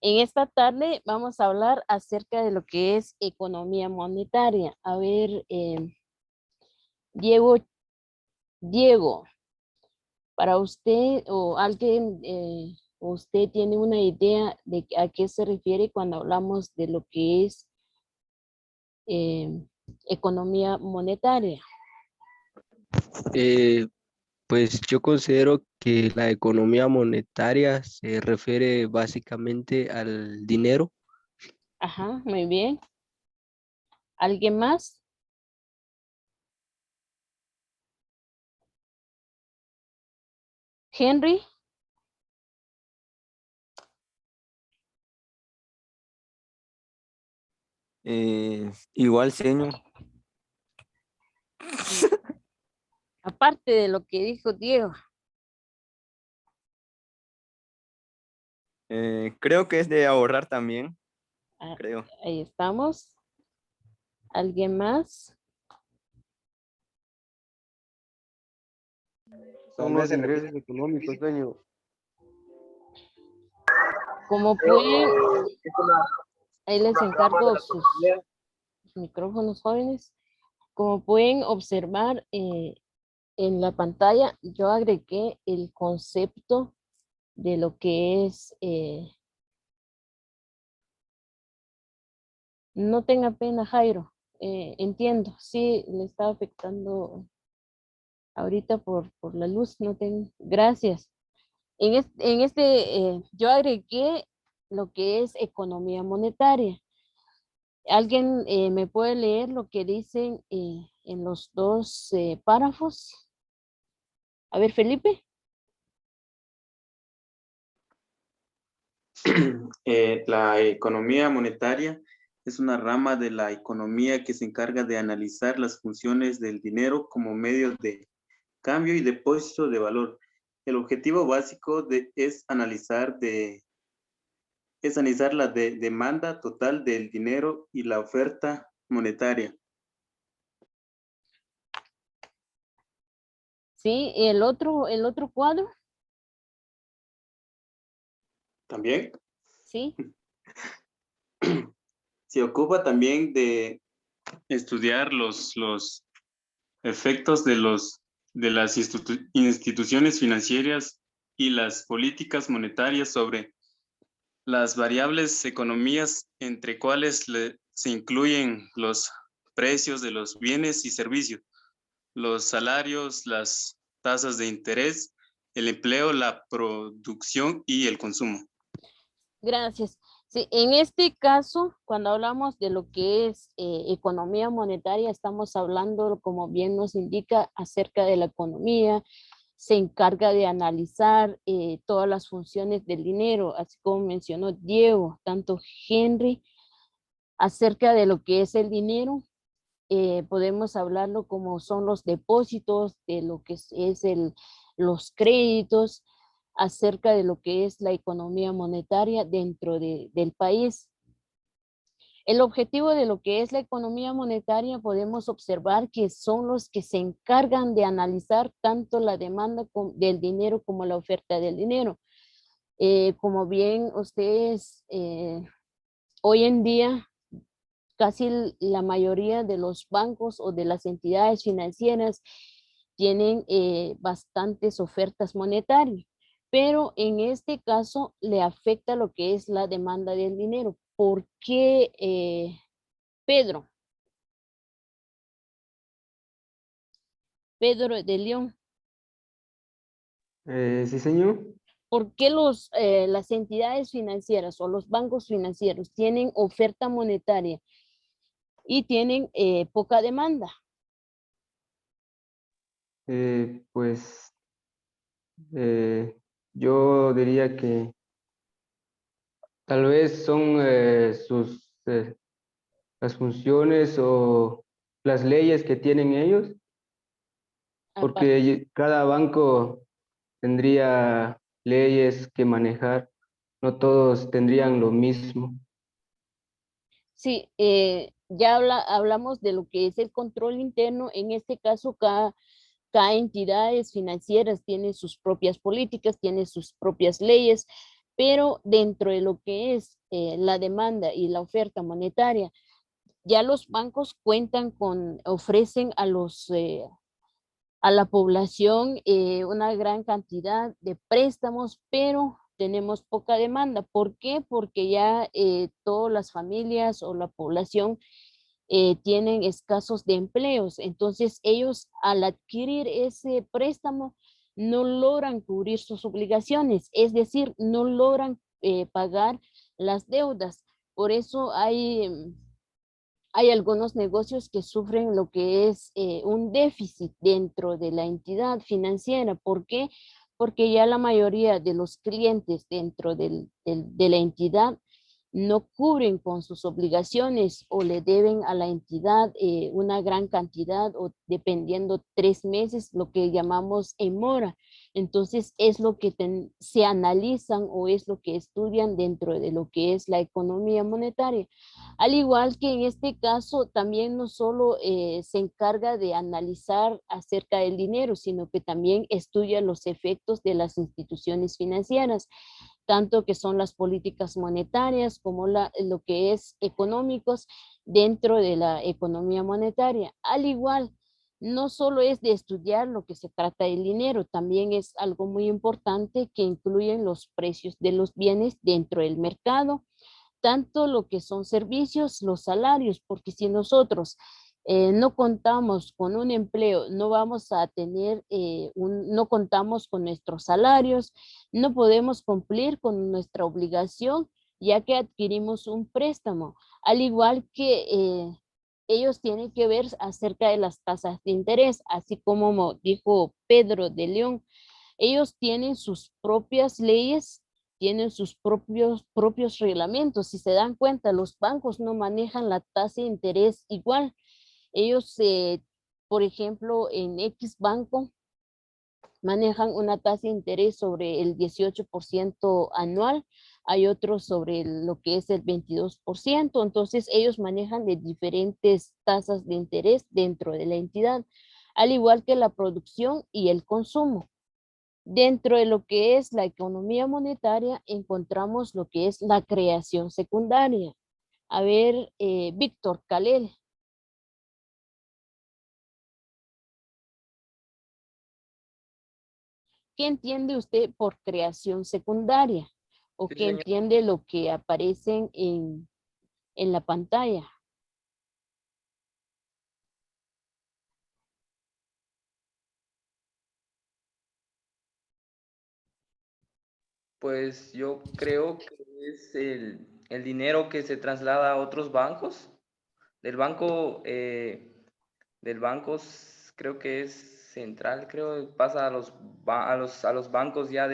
En esta tarde vamos a hablar acerca de lo que es economía monetaria. A ver, Diego, Diego, para usted o alguien, usted tiene una idea de a qué se refiere cuando hablamos de lo que es eh, economía monetaria. Eh, pues yo considero que la economía monetaria se refiere básicamente al dinero. Ajá, muy bien. ¿Alguien más? Henry. Igual, señor. Aparte de lo que dijo Diego. Creo que es de ahorrar también, Ah, creo. ahí estamos. ¿Alguien más? Son los ingresos económicos, dueño. Como pueden, ahí les encargo sus micrófonos jóvenes. Como pueden observar en la pantalla, yo agregué el concepto de lo que es, no tenga pena, Jairo, entiendo, sí, le está afectando ahorita por la luz, no tengo, gracias. Yo agregué lo que es economía monetaria. ¿Alguien me puede leer lo que dicen en los dos párrafos? A ver, Felipe. La economía monetaria es una rama de la economía que se encarga de analizar las funciones del dinero como medio de cambio y depósito de valor. El objetivo básico es analizar la demanda total del dinero y la oferta monetaria. Sí, el otro cuadro, También sí. se ocupa también de estudiar los efectos de las instituciones financieras y las políticas monetarias sobre las variables economías, entre cuales se incluyen los precios de los bienes y servicios, los salarios, las tasas de interés, el empleo, la producción y el consumo. Gracias. Sí, en este caso, cuando hablamos de lo que es economía monetaria, estamos hablando, como bien nos indica, acerca de la economía. Se encarga de analizar todas las funciones del dinero, así como mencionó Diego, tanto Henry, acerca de lo que es el dinero. Podemos hablarlo como son los depósitos, de lo que los créditos, acerca de lo que es la economía monetaria dentro del país. El objetivo de lo que es la economía monetaria podemos observar que son los que se encargan de analizar tanto la demanda del dinero como la oferta del dinero. Como bien ustedes hoy en día casi la mayoría de los bancos o de las entidades financieras tienen bastantes ofertas monetarias, pero en este caso le afecta lo que es la demanda del dinero. ¿Por qué, Pedro? Pedro de León. Sí, señor. ¿Por qué las entidades financieras o los bancos financieros tienen oferta monetaria y tienen poca demanda? Pues yo diría que tal vez son las funciones o las leyes que tienen ellos, Apa- porque cada banco tendría leyes que manejar, no todos tendrían lo mismo. Sí, ya hablamos de lo que es el control interno. En este caso, cada entidades financieras tiene sus propias políticas, tiene sus propias leyes, pero dentro de lo que es la demanda y la oferta monetaria, ya los bancos cuentan con, ofrecen a la población una gran cantidad de préstamos, pero tenemos poca demanda. ¿Por qué? Porque ya todas las familias o la población tienen escasos de empleos. Entonces ellos al adquirir ese préstamo no logran cubrir sus obligaciones, es decir, no logran pagar las deudas. Por eso hay algunos negocios que sufren lo que es un déficit dentro de la entidad financiera. ¿Por qué? Porque ya la mayoría de los clientes dentro de la entidad no cubren con sus obligaciones o le deben a la entidad una gran cantidad o dependiendo 3 meses, lo que llamamos en mora. Entonces es lo que se analizan o es lo que estudian dentro de lo que es la economía monetaria. Al igual que en este caso, también no solo se encarga de analizar acerca del dinero, sino que también estudia los efectos de las instituciones financieras, tanto que son las políticas monetarias como lo que es económicos dentro de la economía monetaria. Al igual, no solo es de estudiar lo que se trata del dinero, también es algo muy importante que incluyen los precios de los bienes dentro del mercado, tanto lo que son servicios, los salarios, porque si nosotros no contamos con un empleo, no vamos a tener, no contamos con nuestros salarios, no podemos cumplir con nuestra obligación, ya que adquirimos un préstamo, al igual que ellos tienen que ver acerca de las tasas de interés, así como dijo Pedro de León, ellos tienen sus propias leyes, tienen sus propios reglamentos. Si se dan cuenta, los bancos no manejan la tasa de interés igual. Ellos, por ejemplo, en X banco manejan una tasa de interés sobre el 18% anual, hay otros sobre lo que es el 22%, entonces ellos manejan de diferentes tasas de interés dentro de la entidad, al igual que la producción y el consumo. Dentro de lo que es la economía monetaria encontramos lo que es la creación secundaria. A ver, Víctor Calel. ¿Qué entiende usted por creación secundaria? ¿O Sí, qué señor. entiende lo que aparecen en la pantalla? Pues yo creo que es el dinero que se traslada a otros bancos. Del banco, creo que es central, creo, pasa a los bancos ya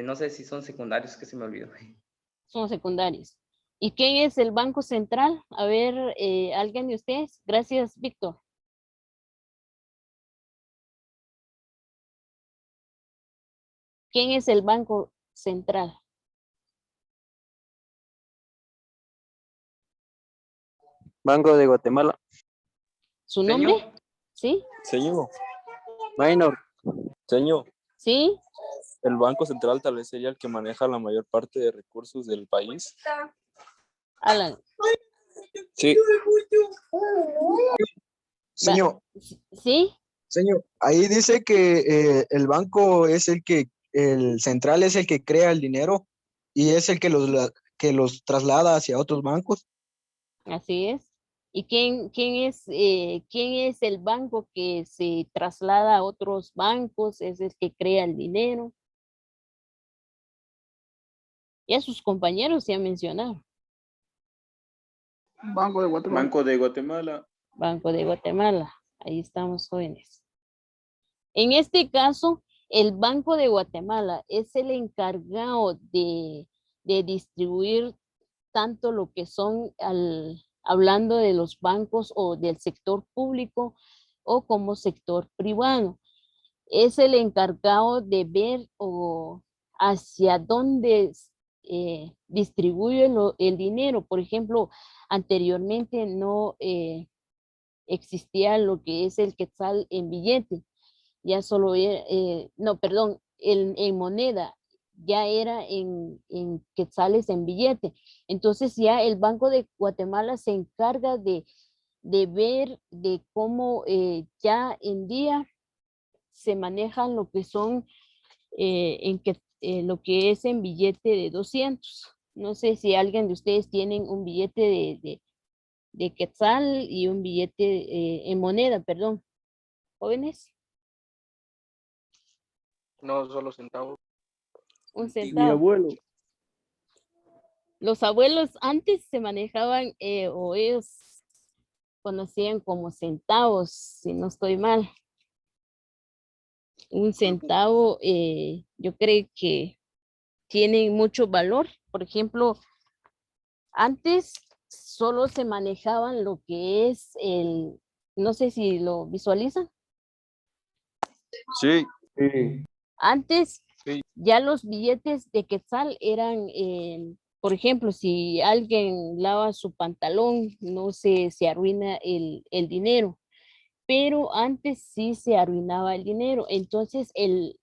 no sé si son secundarios, que se me olvidó. Son secundarios. ¿Y quién es el Banco Central? A ver, ¿alguien de ustedes? Gracias, Víctor. ¿Quién es el Banco Central? Banco de Guatemala. ¿Su Señor, nombre? ¿Sí? Señor, Minor. señor, ¿Sí? el Banco Central tal vez sería el que maneja la mayor parte de recursos del país. Alan. Sí, Señor, ¿Sí? señor, ahí dice que el banco es el central es el que crea el dinero y es el que los traslada hacia otros bancos. Así es. ¿Y quién es el banco que se traslada a otros bancos? Es el que crea el dinero. Ya sus compañeros ya mencionaron. Banco de Guatemala. Banco de Guatemala. Banco de Guatemala. Ahí estamos, jóvenes. En este caso, el Banco de Guatemala es el encargado de distribuir tanto lo que son, hablando de los bancos o del sector público o como sector privado. Es el encargado de ver o hacia dónde distribuye el dinero. Por ejemplo, anteriormente no existía lo que es el quetzal en billete, ya solo, no, perdón, en moneda. ya era en quetzales en billete. Entonces ya el Banco de Guatemala se encarga de ver de cómo ya en día se manejan lo que son lo que es en billete de 200. No sé si alguien de ustedes tienen un billete de quetzal y un billete en moneda, perdón. ¿Jóvenes? No, solo centavos. Un Mi centavo. abuelo. Los abuelos antes se manejaban o ellos conocían como centavos, si no estoy mal. Un centavo, yo creo que tiene mucho valor. Por ejemplo, antes solo se manejaban lo que es no sé si lo visualizan. Sí, Sí, Antes Sí. ya los billetes de quetzal eran, por ejemplo, si alguien lava su pantalón, no se arruina el dinero, pero antes sí se arruinaba el dinero. Entonces,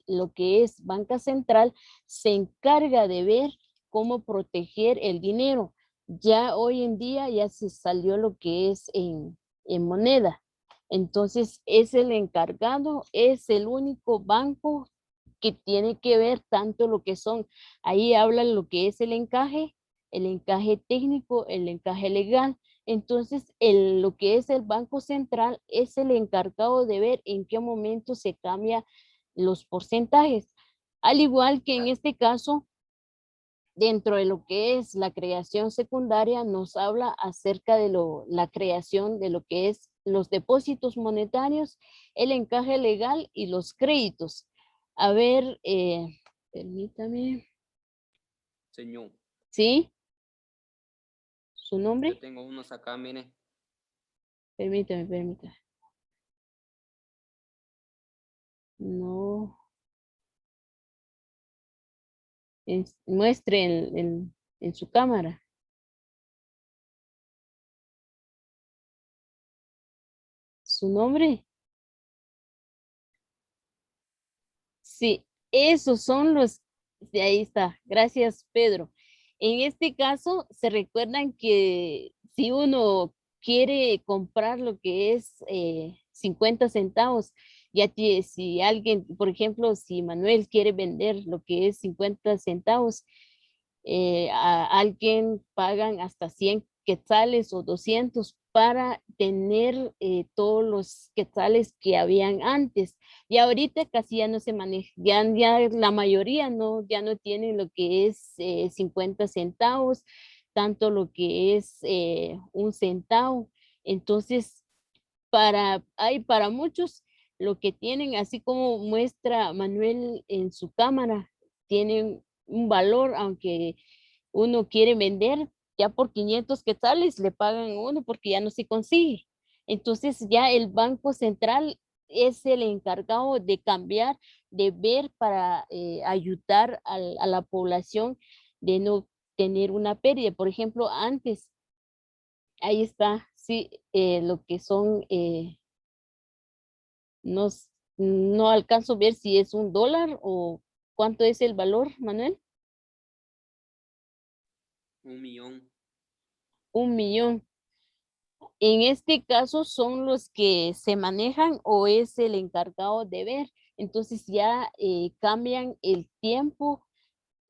lo que es Banca Central se encarga de ver cómo proteger el dinero. Ya hoy en día ya se salió lo que es en moneda. Entonces, es el encargado, es el único banco que tiene que ver tanto lo que son, ahí hablan lo que es el encaje técnico, el encaje legal. Entonces, lo que es el Banco Central es el encargado de ver en qué momento se cambia los porcentajes. Al igual que en este caso, dentro de lo que es la creación secundaria, nos habla acerca de la creación de lo que es los depósitos monetarios, el encaje legal y los créditos. A ver, permítame. Señor, ¿Sí? ¿Su nombre? yo tengo unos acá, mire. Permítame. No. Muestre en su cámara. ¿Su nombre? Sí, esos son de ahí está. Gracias, Pedro. En este caso, se recuerdan que si uno quiere comprar lo que es 50 centavos, si alguien, por ejemplo, si Manuel quiere vender lo que es 50 centavos, a alguien pagan hasta 100 quetzales o 200 para tener todos los quetzales que habían antes. Y ahorita casi ya no se maneja, ya la mayoría ya no tienen lo que es 50 centavos, tanto lo que es un centavo. Entonces, hay para muchos lo que tienen, así como muestra Manuel en su cámara, tienen un valor, aunque uno quiere vender, ya por 500 quetzales le pagan uno porque ya no se consigue. Entonces ya el Banco Central es el encargado de cambiar, de ver para ayudar a la población de no tener una pérdida. Por ejemplo, antes, ahí está, sí, lo que son, no, no alcanzo a ver si es un dólar o cuánto es el valor, Manuel. 1 millón. 1 millón. En este caso son los que se manejan o es el encargado de ver. Entonces ya cambian el tiempo.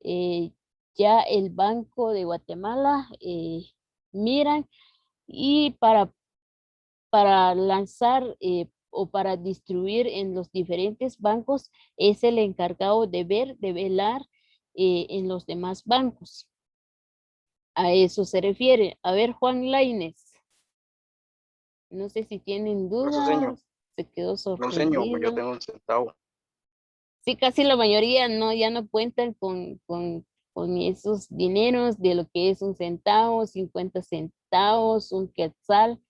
Ya el Banco de Guatemala miran y para lanzar o para distribuir en los diferentes bancos es el encargado de ver, de velar en los demás bancos. A eso se refiere. A ver, Juan Lainez. No sé si tienen Por eso, señor. dudas, se quedó No, señor, pues yo sorprendido. tengo un centavo. Sí, casi la mayoría ya no cuentan con esos dineros de lo que es un centavo, 50 centavos, un quetzal,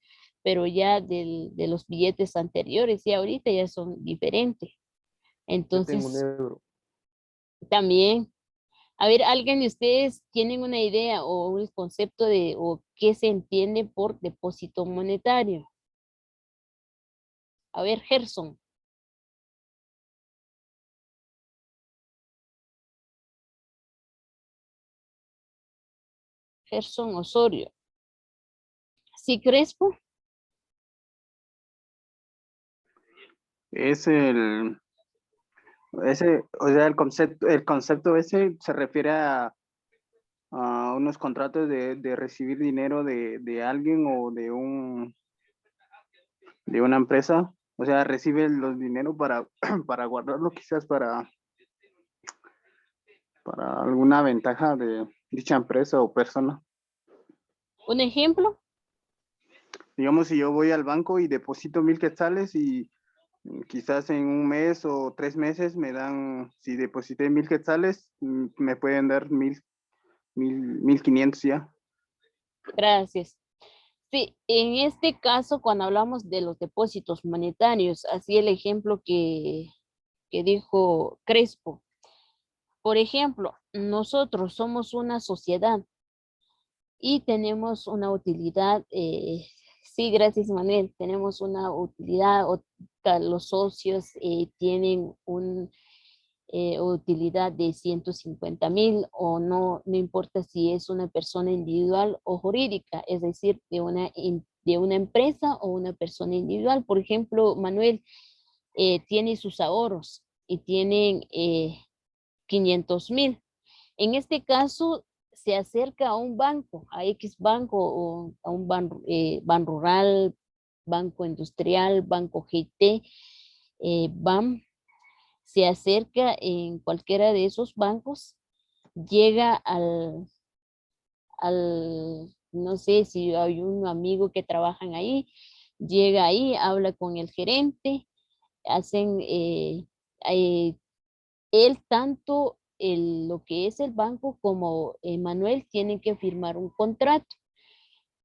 pero ya de los billetes anteriores y ahorita ya son diferentes. Yo tengo un Entonces, euro. también, a ver, ¿alguien de ustedes tienen una idea o un concepto o qué se entiende por depósito monetario? A ver, Gerson. Gerson Osorio. Sí, Crespo. Es o sea, el concepto ese se refiere a unos contratos de recibir dinero de alguien o de una empresa. O sea, recibe los dinero para guardarlo quizás para alguna ventaja de dicha empresa o persona. Un ejemplo. Digamos, si yo voy al banco y deposito 1,000 quetzales y quizás en un mes o 3 meses me dan, si deposité 1,000 quetzales, me pueden dar 1,500 ya. Gracias. Sí, en este caso, cuando hablamos de los depósitos monetarios, así el ejemplo que dijo Crespo. Por ejemplo, nosotros somos una sociedad y tenemos una utilidad, sí, gracias Manuel, tenemos una utilidad, los socios tienen una utilidad de 150,000 o no, no importa si es una persona individual o jurídica, es decir, de una empresa o una persona individual. Por ejemplo, Manuel tiene sus ahorros y tienen 500,000. En este caso, se acerca a un banco, a X banco o a un ban rural, banco industrial, banco GT, BAM, se acerca en cualquiera de esos bancos, llega no sé si hay un amigo que trabajan ahí, llega ahí, habla con el gerente, hacen, él tanto lo que es el banco como Manuel tienen que firmar un contrato.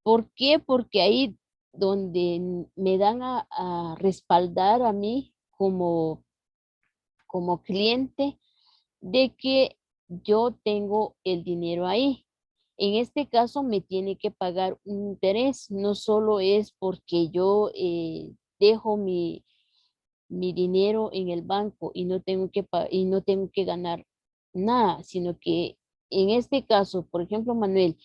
¿Por qué? Porque ahí donde me dan a respaldar a mí como cliente de que yo tengo el dinero ahí. En este caso me tiene que pagar un interés, no solo es porque yo dejo mi dinero en el banco y no tengo que ganar nada, sino que en este caso, por ejemplo, Manuel,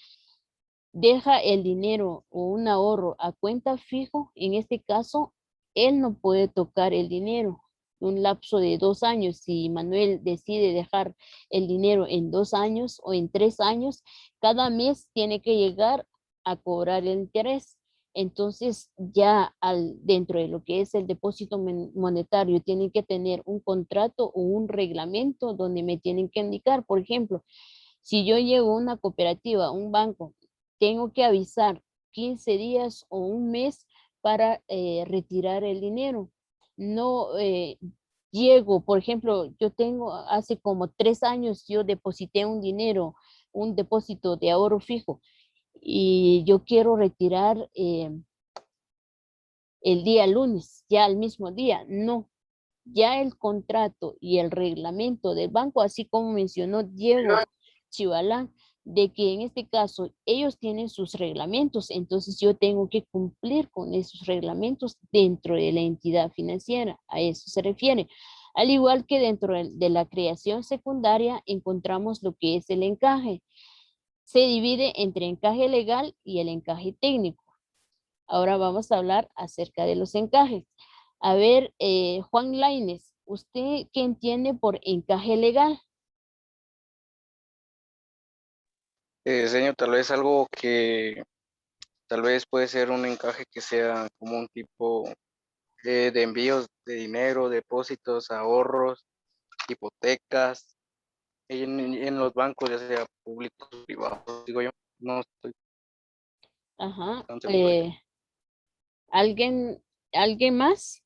deja el dinero o un ahorro a cuenta fijo, en este caso, él no puede tocar el dinero. Un lapso de 2 años, si Manuel decide dejar el dinero en 2 años o en 3 años, cada mes tiene que llegar a cobrar el interés. Entonces, ya dentro de lo que es el depósito monetario, tienen que tener un contrato o un reglamento donde me tienen que indicar, por ejemplo, si yo llego a una cooperativa, un banco, tengo que avisar 15 días o un mes para retirar el dinero. No llego, por ejemplo, yo tengo hace como 3 años, yo deposité un dinero, un depósito de ahorro fijo y yo quiero retirar el día lunes, ya el mismo día. No, ya el contrato y el reglamento del banco, así como mencionó Diego Chivalán, de que en este caso ellos tienen sus reglamentos, entonces yo tengo que cumplir con esos reglamentos dentro de la entidad financiera, a eso se refiere. Al igual que dentro de la creación secundaria encontramos lo que es el encaje. Se divide entre encaje legal y el encaje técnico. Ahora vamos a hablar acerca de los encajes. A ver, Juan Lainez, ¿usted qué entiende por encaje legal? Señor, tal vez algo que tal vez puede ser un encaje que sea como un tipo de envíos de dinero, depósitos, ahorros, hipotecas, en los bancos, ya sea públicos o privados, digo yo, no estoy Ajá. tan seguro. ¿Alguien más?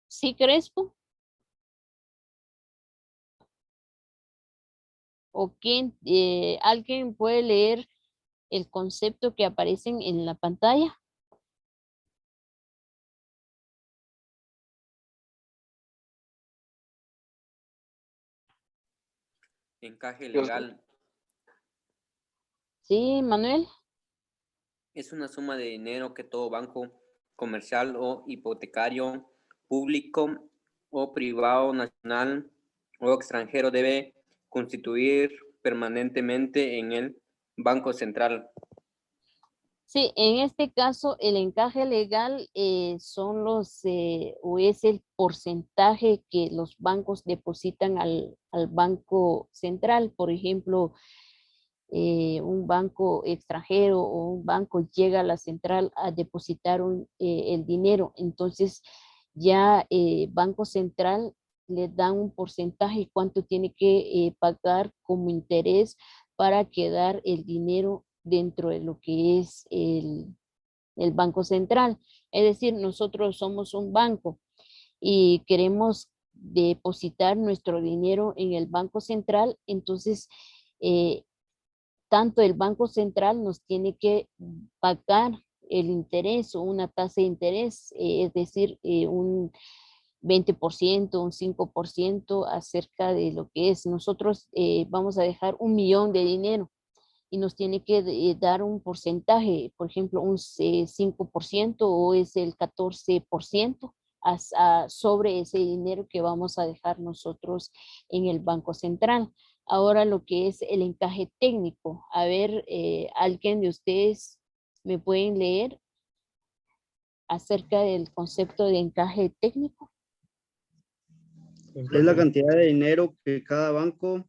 ¿Sí, Crespo? ¿O quién, alguien puede leer el concepto que aparecen en la pantalla? Encaje legal Sí, Manuel. es una suma de dinero que todo banco comercial o hipotecario público o privado, nacional o extranjero debe constituir permanentemente en el Banco Central. Sí, en este caso el encaje legal son o es el porcentaje que los bancos depositan al Banco Central. Por ejemplo, un banco extranjero o un banco llega a la central a depositar el dinero. Entonces ya Banco Central le dan un porcentaje cuánto tiene que pagar como interés para quedar el dinero dentro de lo que es el Banco Central. Es decir, nosotros somos un banco y queremos depositar nuestro dinero en el Banco Central, entonces tanto el Banco Central nos tiene que pagar el interés o una tasa de interés, es decir, un 20%, un 5% acerca de lo que es. Nosotros vamos a dejar 1.000.000 de dinero y nos tiene que dar un porcentaje, por ejemplo, un 5% o es el 14% sobre ese dinero que vamos a dejar nosotros en el Banco Central. Ahora lo que es el encaje técnico. A ver, ¿alguien de ustedes me pueden leer acerca del concepto de encaje técnico? Es la cantidad de dinero que cada banco,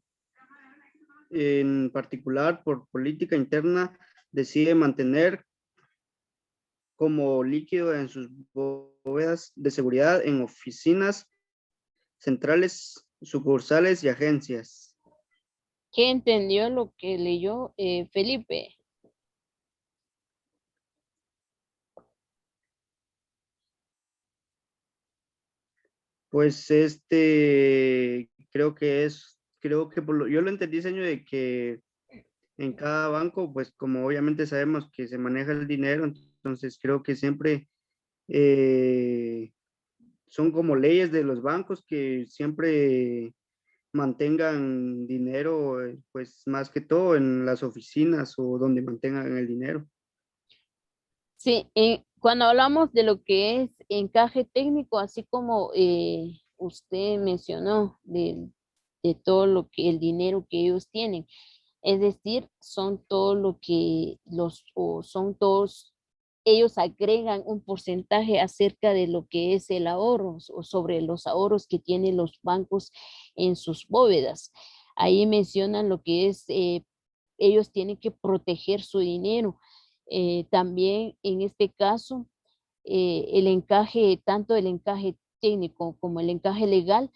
en particular por política interna, decide mantener como líquido en sus bóvedas de seguridad en oficinas centrales, sucursales y agencias. ¿Qué entendió lo que leyó Felipe? Pues creo que yo lo entendí, señor, de que en cada banco, pues como obviamente sabemos que se maneja el dinero, entonces creo que siempre son como leyes de los bancos que siempre mantengan dinero, pues más que todo en las oficinas o donde mantengan el dinero. Sí, cuando hablamos de lo que es encaje técnico, así como usted mencionó de todo lo que el dinero que ellos tienen, es decir, son todo lo que son todos, ellos agregan un porcentaje acerca de lo que es el ahorro o sobre los ahorros que tienen los bancos en sus bóvedas. Ahí mencionan lo que es, ellos tienen que proteger su dinero. También en este caso, el encaje, tanto el encaje técnico como el encaje legal,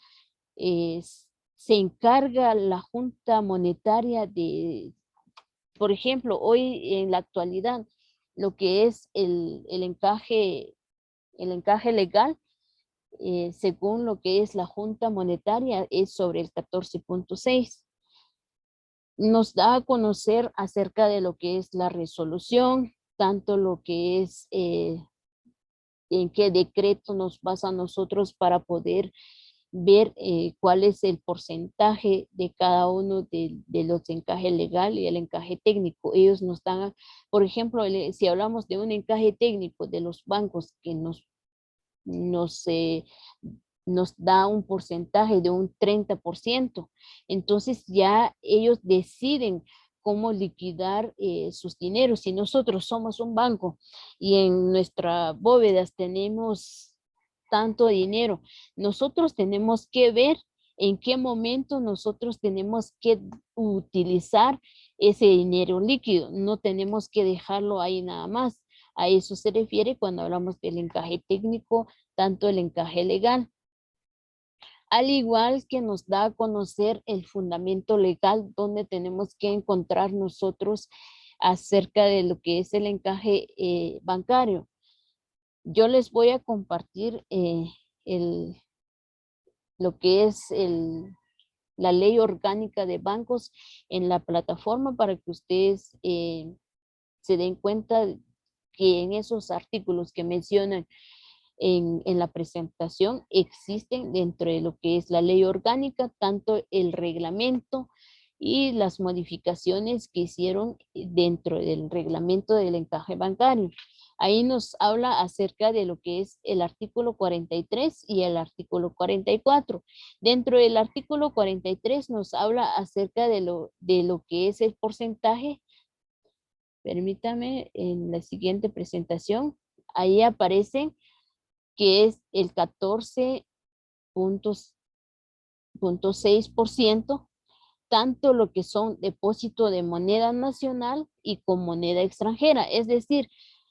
se encarga la Junta Monetaria de, por ejemplo, hoy en la actualidad, lo que es el encaje legal, según lo que es la Junta Monetaria, es sobre el 14.6. Nos da a conocer acerca de lo que es la resolución, tanto lo que es en qué decreto nos basa a nosotros para poder ver cuál es el porcentaje de cada uno de los encajes legal y el encaje técnico. Ellos nos dan, por ejemplo, si hablamos de un encaje técnico de los bancos que nos, nos da un porcentaje de un 30%, entonces ya ellos deciden cómo liquidar sus dineros. Si nosotros somos un banco y en nuestras bóvedas tenemos tanto dinero, nosotros tenemos que ver en qué momento nosotros tenemos que utilizar ese dinero líquido. No tenemos que dejarlo ahí nada más. A eso se refiere cuando hablamos del encaje técnico, tanto el encaje legal. Al igual que nos da a conocer el fundamento legal donde tenemos que encontrar nosotros acerca de lo que es el encaje bancario. Yo les voy a compartir lo que es la ley orgánica de bancos en la plataforma para que ustedes se den cuenta que en esos artículos que mencionan en la presentación existen dentro de lo que es la ley orgánica, tanto el reglamento y las modificaciones que hicieron dentro del reglamento del encaje bancario. Ahí nos habla acerca de lo que es el artículo 43 y el artículo 44. Dentro del artículo 43 nos habla acerca de lo que es el porcentaje. Permítame, en la siguiente presentación, ahí aparece que es el 14.6%, tanto lo que son depósito de moneda nacional y con moneda extranjera. Es decir,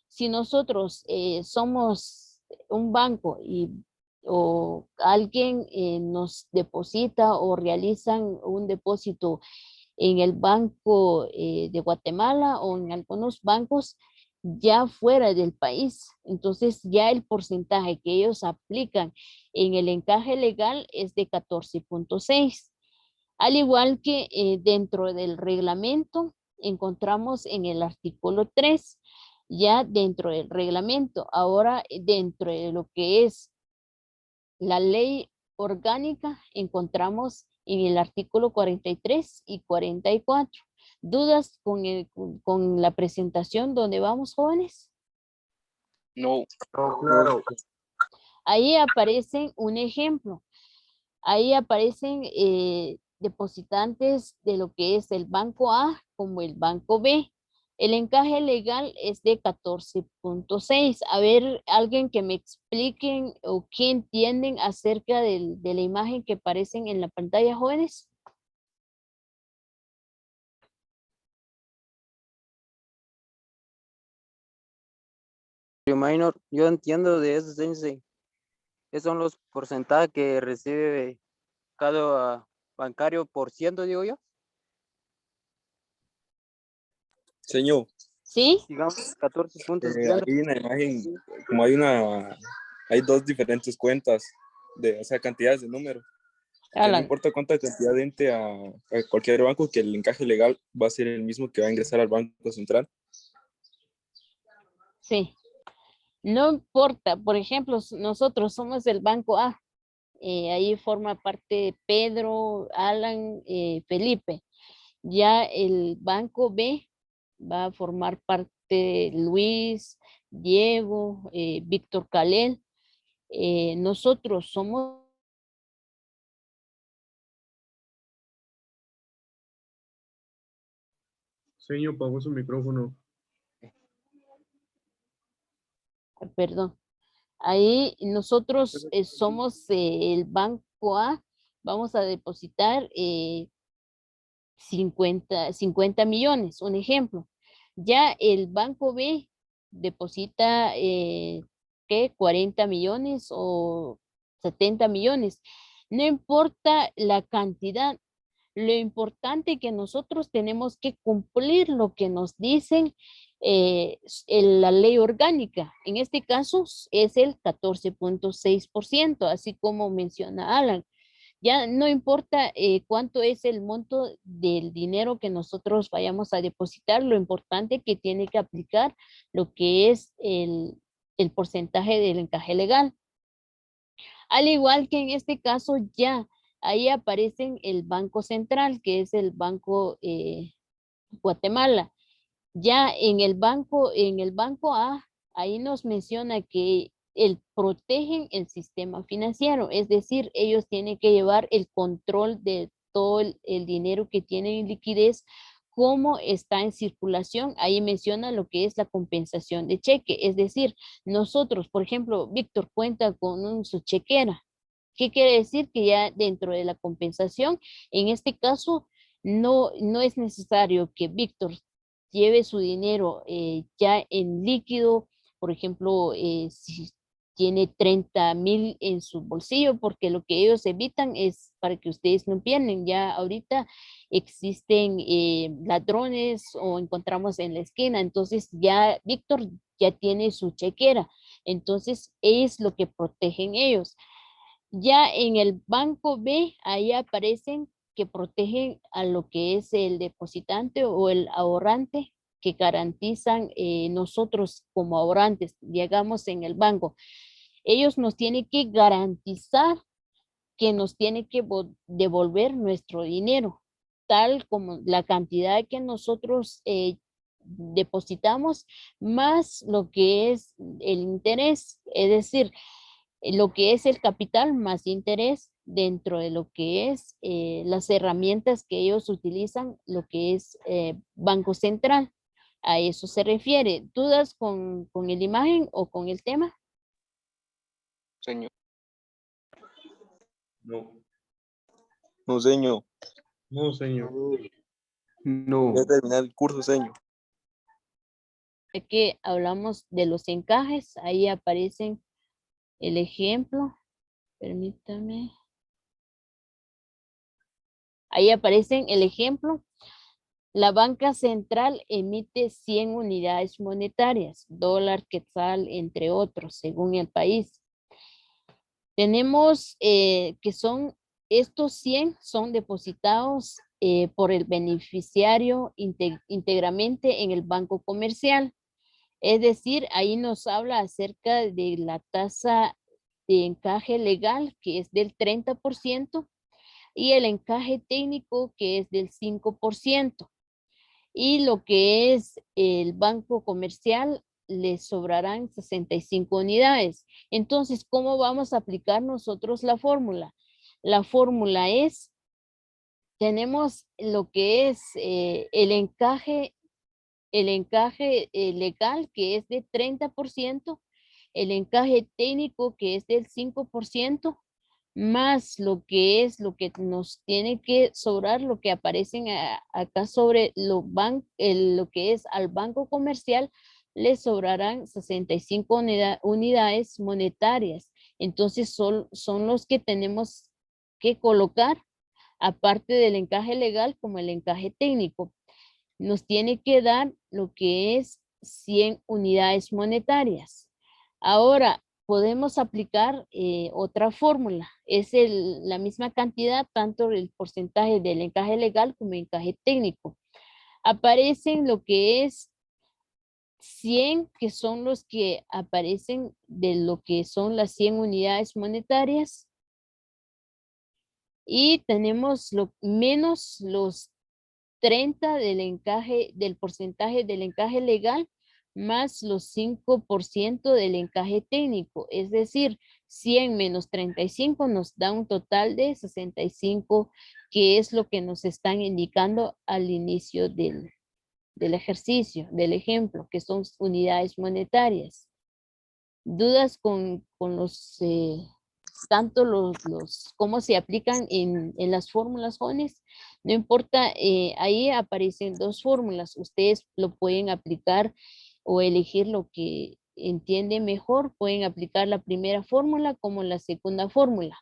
si nosotros somos un banco o alguien nos deposita o realizan un depósito en el Banco de Guatemala o en algunos bancos ya fuera del país, entonces ya el porcentaje que ellos aplican en el encaje legal es de 14.6. Al igual que dentro del reglamento encontramos en el artículo 3, ya dentro del reglamento. Ahora dentro de lo que es la ley orgánica encontramos en el artículo 43 y 44. ¿Dudas con la presentación donde vamos, jóvenes? No. Claro. Ahí aparecen un ejemplo. Ahí aparecen depositantes de lo que es el banco A como el banco B. El encaje legal es de 14.6. A ver, alguien que me expliquen o qué entienden acerca de la imagen que aparecen en la pantalla, jóvenes. Minor, yo entiendo de eso, Sensei. Esos son los porcentajes que recibe cada bancario por ciento, digo yo. Señor, ¿Sí? Digamos, 14 puntos. hay una imagen, como hay dos diferentes cuentas, o sea, cantidades de números. Que no Alan. importa cuánta cantidad entre a cualquier banco, que el encaje legal va a ser el mismo que va a ingresar al Banco Central. Sí. No importa, por ejemplo, nosotros somos el banco A. Ahí forma parte Pedro, Alan, Felipe. Ya el banco B va a formar parte Luis, Diego, Víctor Calel. Nosotros somos... Señor, apagó su micrófono. Perdón. Ahí nosotros somos el banco A. Vamos a depositar 50 millones, un ejemplo. Ya el banco B deposita, ¿qué? 40 millones o 70 millones. No importa la cantidad, lo importante es que nosotros tenemos que cumplir lo que nos dicen la ley orgánica. En este caso es el 14.6%, así como menciona Alan. Ya no importa cuánto es el monto del dinero que nosotros vayamos a depositar, lo importante es que tiene que aplicar lo que es el porcentaje del encaje legal. Al igual que en este caso ya ahí aparecen el Banco Central, que es el Banco Guatemala. Ya en el banco A, ahí nos menciona que protegen el sistema financiero, es decir, ellos tienen que llevar el control de todo el dinero que tienen en liquidez, cómo está en circulación. Ahí menciona lo que es la compensación de cheque, es decir, nosotros, por ejemplo, Víctor cuenta con su chequera. ¿Qué quiere decir? Que ya dentro de la compensación, en este caso, no es necesario que Víctor lleve su dinero ya en líquido, por ejemplo, si tiene 30,000 en su bolsillo, porque lo que ellos evitan es para que ustedes no pierden. Ya ahorita existen ladrones o encontramos en la esquina, entonces ya Víctor ya tiene su chequera, entonces es lo que protegen ellos. Ya en el banco B, ahí aparecen que protegen a lo que es el depositante o el ahorrante, que garantizan nosotros como ahorrantes, llegamos en el banco. Ellos nos tienen que garantizar que nos tienen que devolver nuestro dinero, total como la cantidad que nosotros depositamos más lo que es el interés, es decir, lo que es el capital más interés dentro de lo que es las herramientas que ellos utilizan, lo que es Banco Central. A eso se refiere. ¿Dudas con la imagen o con el tema? Señor. No. No, señor. No, señor. No. Ya terminar el curso, señor. Es que hablamos de los encajes, ahí aparecen el ejemplo. Permítame. Ahí aparecen el ejemplo. La banca central emite 100 unidades monetarias, dólar, quetzal, entre otros, según el país. Tenemos que son, estos 100 son depositados por el beneficiario íntegramente en el banco comercial. Es decir, ahí nos habla acerca de la tasa de encaje legal, que es del 30%, y el encaje técnico, que es del 5%. Y lo que es el banco comercial, le sobrarán 65 unidades. Entonces, ¿cómo vamos a aplicar nosotros la fórmula? La fórmula es, tenemos lo que es el encaje legal, que es de 30%, el encaje técnico, que es del 5%, más lo que es lo que nos tiene que sobrar, lo que aparecen acá sobre lo que es al banco comercial, le sobrarán 65 unidades monetarias. Entonces son los que tenemos que colocar, aparte del encaje legal como el encaje técnico. Nos tiene que dar lo que es 100 unidades monetarias. Ahora, podemos aplicar otra fórmula. Es la misma cantidad, tanto el porcentaje del encaje legal como el encaje técnico. Aparecen lo que es 100, que son los que aparecen de lo que son las 100 unidades monetarias. Y tenemos menos los 30 del porcentaje del encaje legal, más los 5% del encaje técnico. Es decir, 100 menos 35 nos da un total de 65, que es lo que nos están indicando al inicio del ejercicio, del ejemplo, que son unidades monetarias. ¿Dudas con los tanto cómo se aplican en las fórmulas, jóvenes? No importa, ahí aparecen dos fórmulas. Ustedes lo pueden aplicar o elegir lo que entiende mejor. Pueden aplicar la primera fórmula como la segunda fórmula.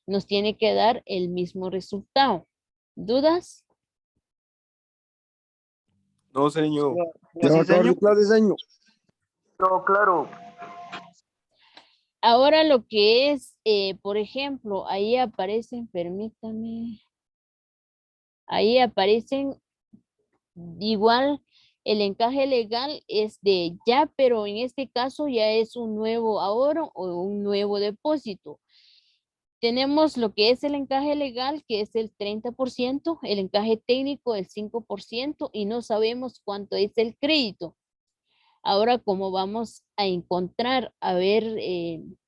Nos tiene que dar el mismo resultado. ¿Dudas? No, señor. Sí, señor. Claro, señor. No, claro. Ahora lo que es, por ejemplo, ahí aparecen, permítame, ahí aparecen igual el encaje legal es de ya, pero en este caso ya es un nuevo ahorro o un nuevo depósito. Tenemos lo que es el encaje legal, que es el 30%, el encaje técnico el 5% y no sabemos cuánto es el crédito. Ahora, ¿cómo vamos a encontrar? A ver,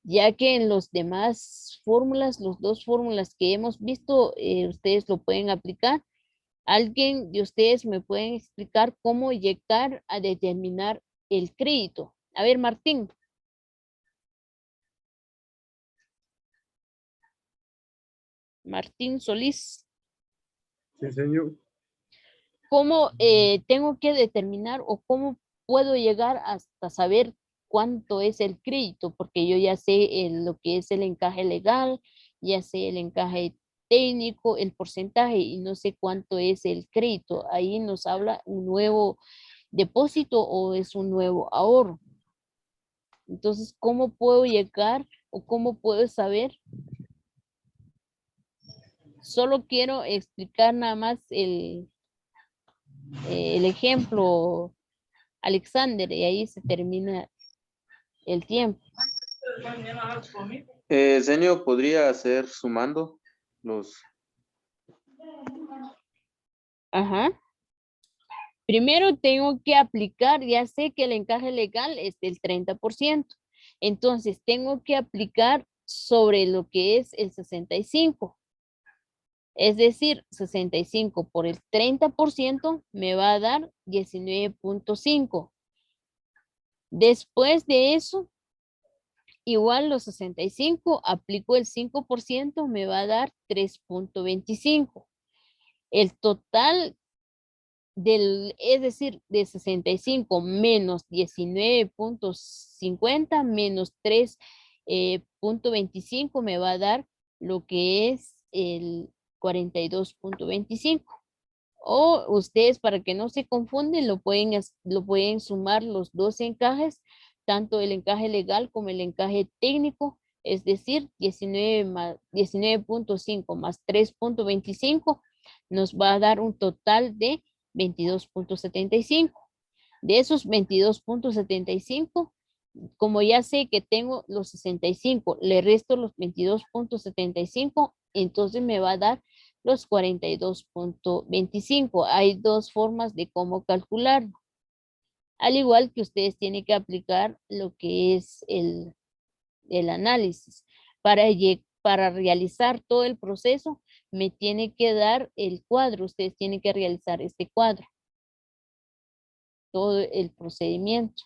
ya que en los demás fórmulas, los dos fórmulas que hemos visto, ustedes lo pueden aplicar. ¿Alguien de ustedes me pueden explicar cómo llegar a determinar el crédito? A ver, Martín. Martín Solís. Sí, señor. ¿Cómo tengo que determinar o cómo puedo llegar hasta saber cuánto es el crédito? Porque yo ya sé lo que es el encaje legal, ya sé el encaje técnico, el porcentaje y no sé cuánto es el crédito. Ahí nos habla un nuevo depósito o es un nuevo ahorro. Entonces, ¿cómo puedo llegar o cómo puedo saber? Solo quiero explicar nada más el ejemplo, Alexander, y ahí se termina el tiempo. Senio, ¿podría hacer sumando los Ajá. Primero tengo que aplicar, ya sé que el encaje legal es del 30%. Entonces tengo que aplicar sobre lo que es el 65. Es decir, 65 por el 30% me va a dar 19.5. Después de eso, igual los 65, aplico el 5%, me va a dar 3.25. El total es decir, de 65 menos 19.50 menos 3.25 me va a dar lo que es el 42.25. O ustedes, para que no se confunden, lo pueden sumar los dos encajes, tanto el encaje legal como el encaje técnico, es decir, 19.5 más 3.25 nos va a dar un total de 22.75. De esos 22.75, como ya sé que tengo los 65, le resto los 22.75, entonces me va a dar los 42.25. Hay dos formas de cómo calcularlo. Al igual que ustedes tienen que aplicar lo que es el análisis. Para realizar todo el proceso, me tiene que dar el cuadro. Ustedes tienen que realizar este cuadro. Todo el procedimiento.